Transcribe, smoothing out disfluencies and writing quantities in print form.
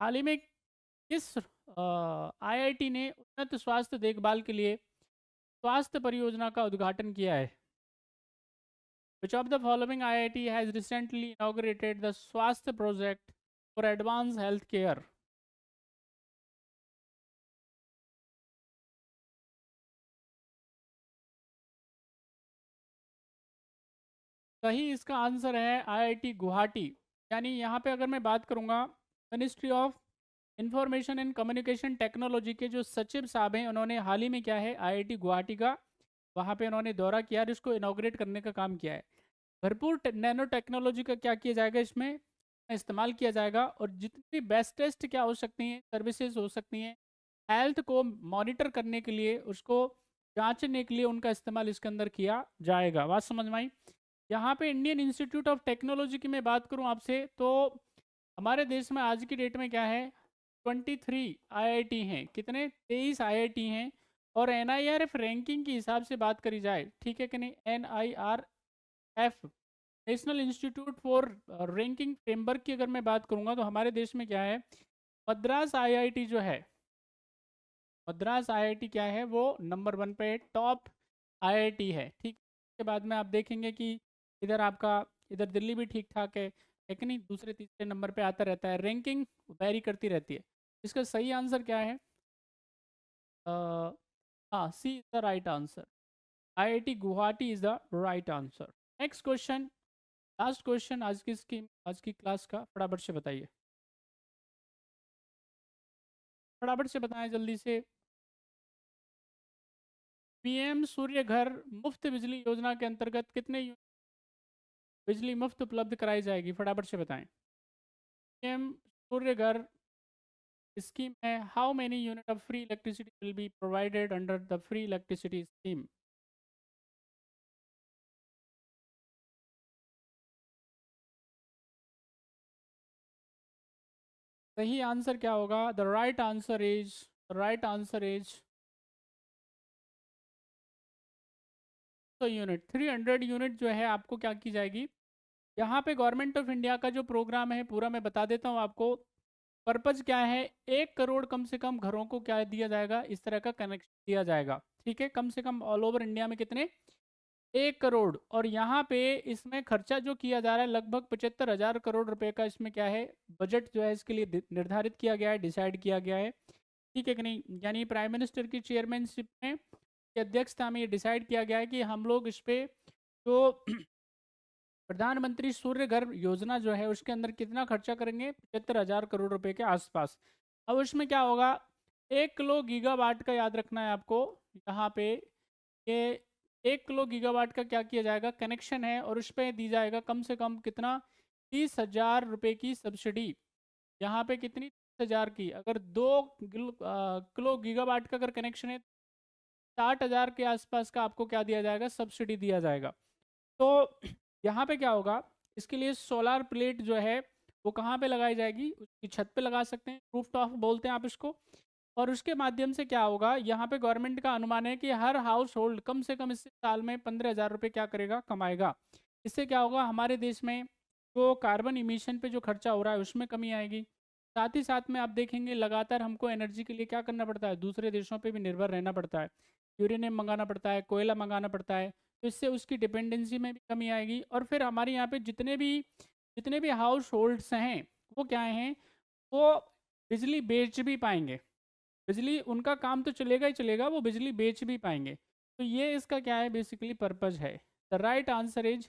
हाल ही में किस आईआईटी ने उन्नत स्वास्थ्य देखभाल के लिए स्वास्थ्य परियोजना का उद्घाटन किया है? Which of the following IIT has recently inaugurated the Swasthya project for advanced health care? सही इसका आंसर है आईआईटी गुवाहाटी। यानी यहाँ पे अगर मैं बात करूँगा, ministry of information and communication technology के जो सचिव साहब हैं, उन्होंने हाल ही में क्या है आईआईटी गुवाहाटी का वहाँ पे उन्होंने दौरा किया और इसको इनॉग्रेट करने का काम किया है। भरपूर नैनो टेक्नोलॉजी का क्या किया जाएगा, इसमें इस्तेमाल किया जाएगा और जितनी बेस्टेस्ट क्या हो सकती हैं सर्विसेज हो सकती हैं हेल्थ को मॉनिटर करने के लिए, उसको जांचने के लिए उनका इस्तेमाल इसके अंदर किया जाएगा। बात समझ में आई? यहाँ पे इंडियन इंस्टीट्यूट ऑफ टेक्नोलॉजी की मैं बात करूँ आपसे, तो हमारे देश में आज की डेट में क्या है 23 आईआईटी हैं। कितने? 23 आईआईटी हैं। और एनआईआरएफ रैंकिंग के हिसाब से बात करी जाए, ठीक है कि नहीं, NIRF national institute for ranking framework की अगर मैं बात करूंगा तो हमारे देश में क्या है, मद्रास आईआईटी जो है, मद्रास आईआईटी क्या है, वो नंबर 1 पे टॉप आईआईटी है। ठीक, उसके बाद में आप देखेंगे कि इधर आपका इधर दिल्ली भी ठीक ठाक है, लेकिन नहीं दूसरे तीसरे नंबर पे आता रहता है, रैंकिंग वेरी करती रहती है। इसका सही आंसर क्या है? हाँ, C is the right answer. IIT Guwahati is the right answer. Next question, last question आज की क्लास का, फटाफट से बताइए, फटाफट से बताएं जल्दी से। पीएम सूर्य घर मुफ्त बिजली योजना के अंतर्गत कितने बिजली मुफ्त उपलब्ध कराई जाएगी? फटाफट से बताएं। पीएम सूर्य घर स्कीम है, how many unit of free electricity will be provided under the free electricity scheme? सही आंसर क्या होगा? द राइट आंसर इज तो यूनिट 300 यूनिट जो है आपको क्या की जाएगी। यहाँ पे गवर्नमेंट ऑफ इंडिया का जो प्रोग्राम है पूरा मैं बता देता हूँ आपको। पर्पज क्या है, 1 करोड़ कम से कम घरों को क्या दिया जाएगा, इस तरह का कनेक्शन दिया जाएगा। ठीक है, कम से कम ऑल ओवर इंडिया में कितने, 1 करोड़। और यहाँ पे इसमें खर्चा जो किया जा रहा है लगभग 75,000 करोड़ रुपए का, इसमें क्या है बजट जो है इसके लिए निर्धारित किया गया है, डिसाइड किया गया है। ठीक है कि नहीं? यानी प्राइम मिनिस्टर की चेयरमैनशिप में, की अध्यक्षता में ये डिसाइड किया गया है कि हम लोग इस पे जो प्रधानमंत्री सूर्य घर योजना जो है उसके अंदर कितना खर्चा करेंगे, 75,000 करोड़ रुपए के आसपास। अब उसमें क्या होगा, 1 किलो गीगावाट का याद रखना है आपको। यहाँ पे ये 1 किलो गीगावाट का क्या किया जाएगा, कनेक्शन है, और उस पर दी जाएगा कम से कम कितना, 30,000 रुपये की सब्सिडी। यहाँ पे कितनी, 30,000 की। अगर 2 किलो गीगावाट का अगर कनेक्शन है, 60,000 के आसपास का आपको क्या दिया जाएगा, सब्सिडी दिया जाएगा। तो यहाँ पे क्या होगा, इसके लिए सोलार प्लेट जो है वो कहाँ पे लगाई जाएगी, उसकी छत पे लगा सकते हैं, रूफ टॉप बोलते हैं आप इसको। और उसके माध्यम से क्या होगा, यहाँ पे गवर्नमेंट का अनुमान है कि हर हाउस होल्ड कम से कम इससे साल में 15,000 रुपये क्या करेगा, कमाएगा। इससे क्या होगा, हमारे देश में जो कार्बन इमिशन पे जो खर्चा हो रहा है उसमें कमी आएगी। साथ ही साथ में आप देखेंगे लगातार हमको एनर्जी के लिए क्या करना पड़ता है, दूसरे देशों पे भी निर्भर रहना पड़ता है, यूरेनियम मंगाना पड़ता है, कोयला मंगाना पड़ता है। तो इससे उसकी डिपेंडेंसी में भी कमी आएगी। और फिर हमारे यहाँ पे जितने भी हाउस होल्ड्स हैं वो क्या हैं, वो बिजली बेच भी पाएंगे। बिजली उनका काम तो चलेगा ही चलेगा, वो बिजली बेच भी पाएंगे। तो ये इसका क्या है, बेसिकली पर्पज है। The right answer is